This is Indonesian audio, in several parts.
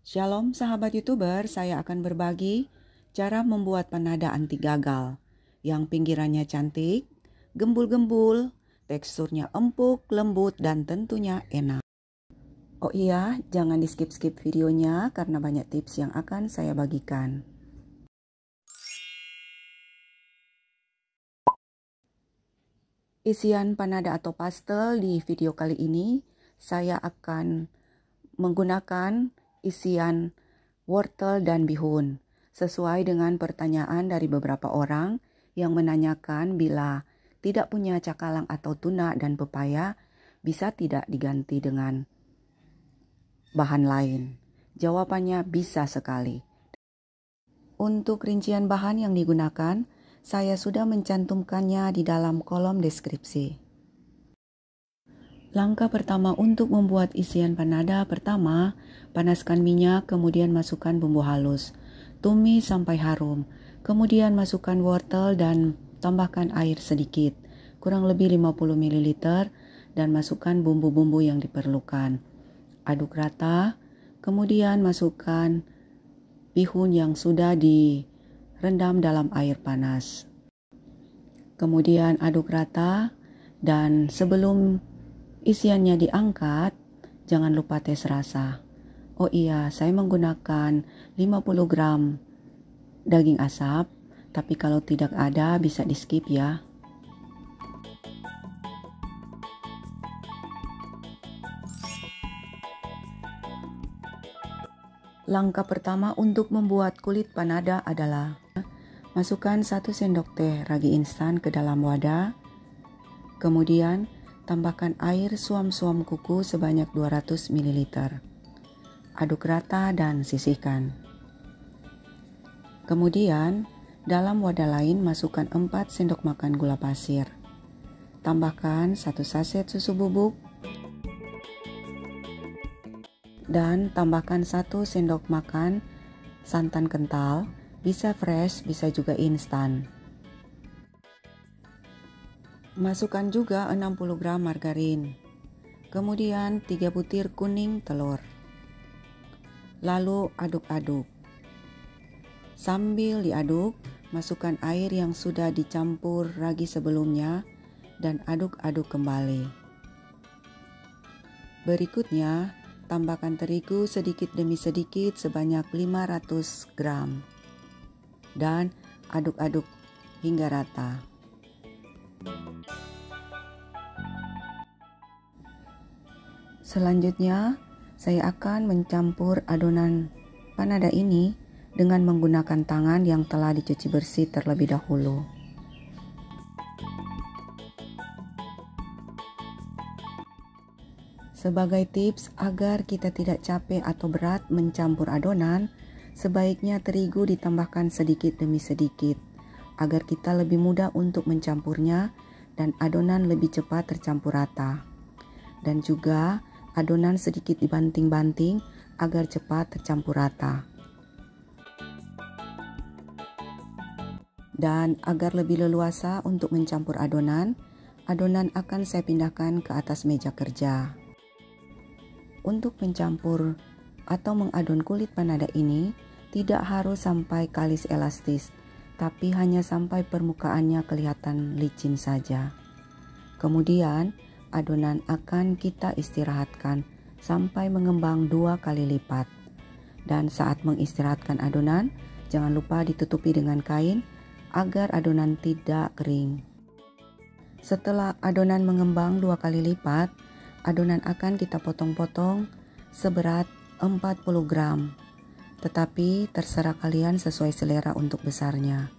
Shalom sahabat YouTuber, saya akan berbagi cara membuat panada anti gagal yang pinggirannya cantik, gembul-gembul, teksturnya empuk, lembut, dan tentunya enak. Oh iya, jangan di skip-skip videonya karena banyak tips yang akan saya bagikan. Isian panada atau pastel di video kali ini, saya akan menggunakan isian wortel dan bihun, sesuai dengan pertanyaan dari beberapa orang yang menanyakan bila tidak punya cakalang atau tuna dan pepaya, bisa tidak diganti dengan bahan lain? Jawabannya bisa sekali. Untuk rincian bahan yang digunakan, saya sudah mencantumkannya di dalam kolom deskripsi. Langkah pertama untuk membuat isian panada, pertama, panaskan minyak, kemudian masukkan bumbu halus. Tumis sampai harum, kemudian masukkan wortel dan tambahkan air sedikit, kurang lebih 50 ml, dan masukkan bumbu-bumbu yang diperlukan. Aduk rata, kemudian masukkan bihun yang sudah direndam dalam air panas. Kemudian aduk rata, dan sebelum isiannya diangkat, jangan lupa tes rasa. Oh iya, saya menggunakan 50 gram daging asap, tapi kalau tidak ada bisa di skip ya. Langkah pertama untuk membuat kulit panada adalah masukkan 1 sendok teh ragi instan ke dalam wadah. Kemudian tambahkan air suam-suam kuku sebanyak 200 ml. Aduk rata dan sisihkan. Kemudian dalam wadah lain masukkan 4 sendok makan gula pasir. Tambahkan 1 saset susu bubuk. Dan tambahkan 1 sendok makan santan kental, bisa fresh, bisa juga instan. Masukkan juga 60 gram margarin. Kemudian 3 butir kuning telur. Lalu aduk-aduk. Sambil diaduk, masukkan air yang sudah dicampur ragi sebelumnya dan aduk-aduk kembali. Berikutnya, tambahkan terigu sedikit demi sedikit sebanyak 500 gram dan aduk-aduk hingga rata. Selanjutnya, saya akan mencampur adonan panada ini dengan menggunakan tangan yang telah dicuci bersih terlebih dahulu. Sebagai tips agar kita tidak capek atau berat mencampur adonan, sebaiknya terigu ditambahkan sedikit demi sedikit agar kita lebih mudah untuk mencampurnya dan adonan lebih cepat tercampur rata. Dan juga adonan sedikit dibanting-banting agar cepat tercampur rata. Dan agar lebih leluasa untuk mencampur adonan akan saya pindahkan ke atas meja kerja. Untuk mencampur atau mengadon kulit panada ini tidak harus sampai kalis elastis, tapi hanya sampai permukaannya kelihatan licin saja. Kemudian adonan akan kita istirahatkan sampai mengembang 2 kali lipat. Dan saat mengistirahatkan adonan, jangan lupa ditutupi dengan kain agar adonan tidak kering. Setelah adonan mengembang 2 kali lipat, adonan akan kita potong-potong seberat 40 gram, tetapi terserah kalian sesuai selera untuk besarnya.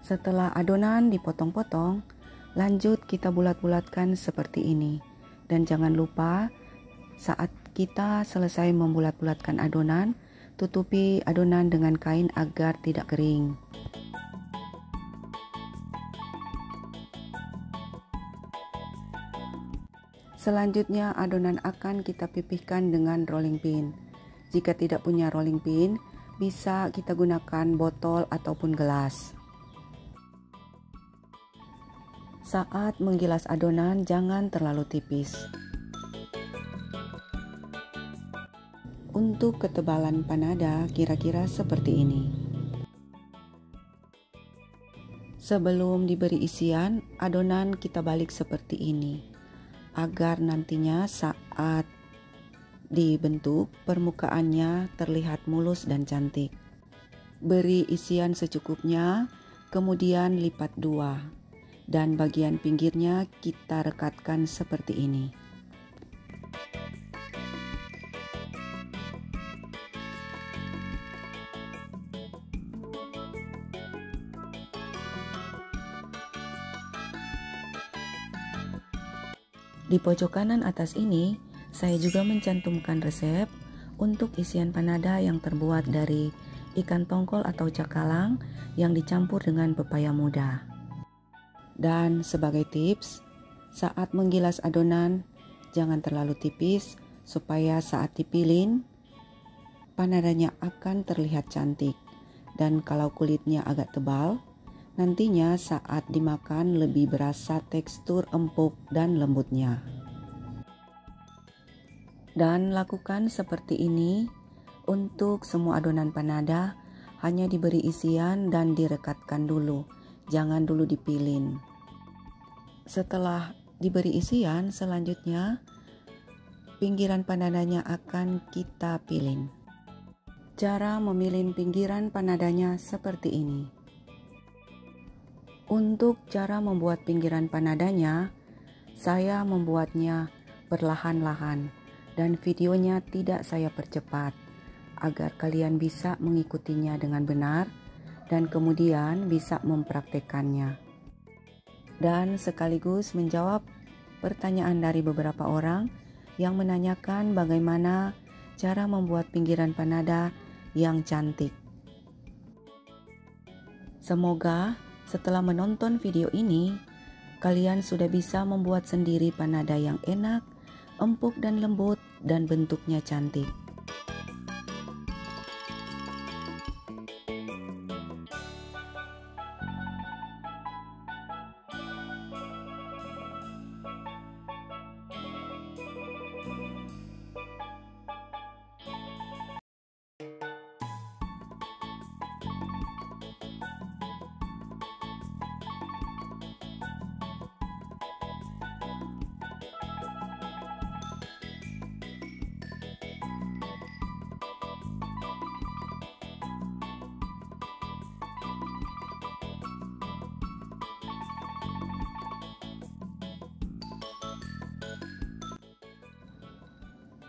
Setelah adonan dipotong-potong, lanjut kita bulat-bulatkan seperti ini. Dan jangan lupa saat kita selesai membulat-bulatkan adonan, tutupi adonan dengan kain agar tidak kering. Selanjutnya adonan akan kita pipihkan dengan rolling pin. Jika tidak punya rolling pin, bisa kita gunakan botol ataupun gelas. Saat menggilas adonan jangan terlalu tipis. Untuk ketebalan panada kira-kira seperti ini. Sebelum diberi isian, adonan kita balik seperti ini, agar nantinya saat dibentuk permukaannya terlihat mulus dan cantik. Beri isian secukupnya, kemudian lipat dua, dan bagian pinggirnya kita rekatkan seperti ini. Di pojok kanan atas ini, saya juga mencantumkan resep untuk isian panada yang terbuat dari ikan tongkol atau cakalang yang dicampur dengan pepaya muda. Dan sebagai tips, saat menggilas adonan, jangan terlalu tipis supaya saat dipilin, panadanya akan terlihat cantik. Dan kalau kulitnya agak tebal, nantinya saat dimakan lebih berasa tekstur empuk dan lembutnya. Dan lakukan seperti ini untuk semua adonan panada, hanya diberi isian dan direkatkan dulu, jangan dulu dipilin. Setelah diberi isian, selanjutnya pinggiran panadanya akan kita pilin. Cara memilin pinggiran panadanya seperti ini. Untuk cara membuat pinggiran panadanya, saya membuatnya perlahan-lahan dan videonya tidak saya percepat agar kalian bisa mengikutinya dengan benar dan kemudian bisa mempraktekannya. Dan sekaligus menjawab pertanyaan dari beberapa orang yang menanyakan bagaimana cara membuat pinggiran panada yang cantik. Semoga setelah menonton video ini, kalian sudah bisa membuat sendiri panada yang enak, empuk dan lembut, dan bentuknya cantik.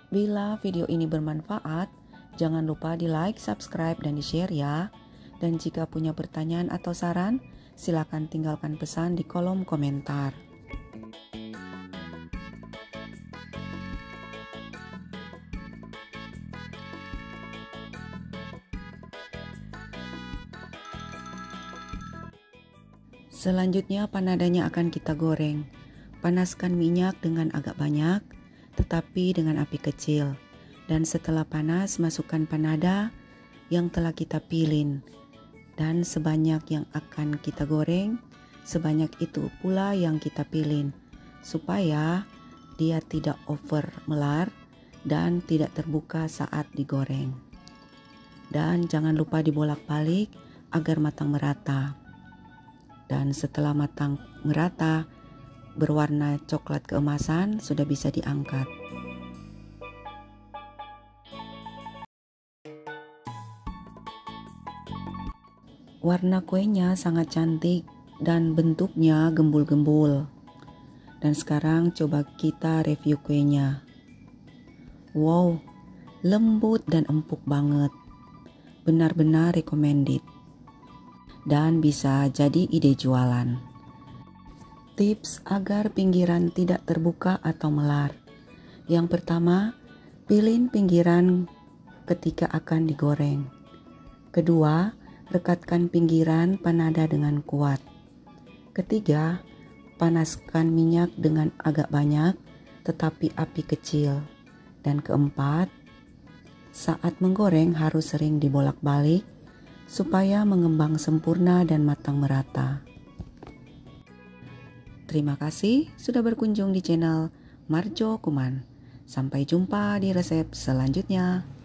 Bila video ini bermanfaat, jangan lupa di like, subscribe, dan di share ya. Dan jika punya pertanyaan atau saran, silakan tinggalkan pesan di kolom komentar. Selanjutnya panadanya akan kita goreng. Panaskan minyak dengan agak banyak, tetapi dengan api kecil. Dan setelah panas, masukkan panada yang telah kita pilin. Dan sebanyak yang akan kita goreng, sebanyak itu pula yang kita pilin. Supaya dia tidak over melar dan tidak terbuka saat digoreng. Dan jangan lupa dibolak-balik agar matang merata. Dan setelah matang merata, berwarna coklat keemasan, sudah bisa diangkat. Warna kuenya sangat cantik dan bentuknya gembul-gembul. Dan sekarang coba kita review kuenya. Wow, lembut dan empuk banget. Benar-benar recommended. Dan bisa jadi ide jualan. Tips agar pinggiran tidak terbuka atau melar. Yang pertama, pilih pinggiran ketika akan digoreng. Kedua, rekatkan pinggiran panada dengan kuat. Ketiga, panaskan minyak dengan agak banyak tetapi api kecil. Dan keempat, saat menggoreng harus sering dibolak-balik supaya mengembang sempurna dan matang merata. Terima kasih sudah berkunjung di channel Marjo Kuman. Sampai jumpa di resep selanjutnya.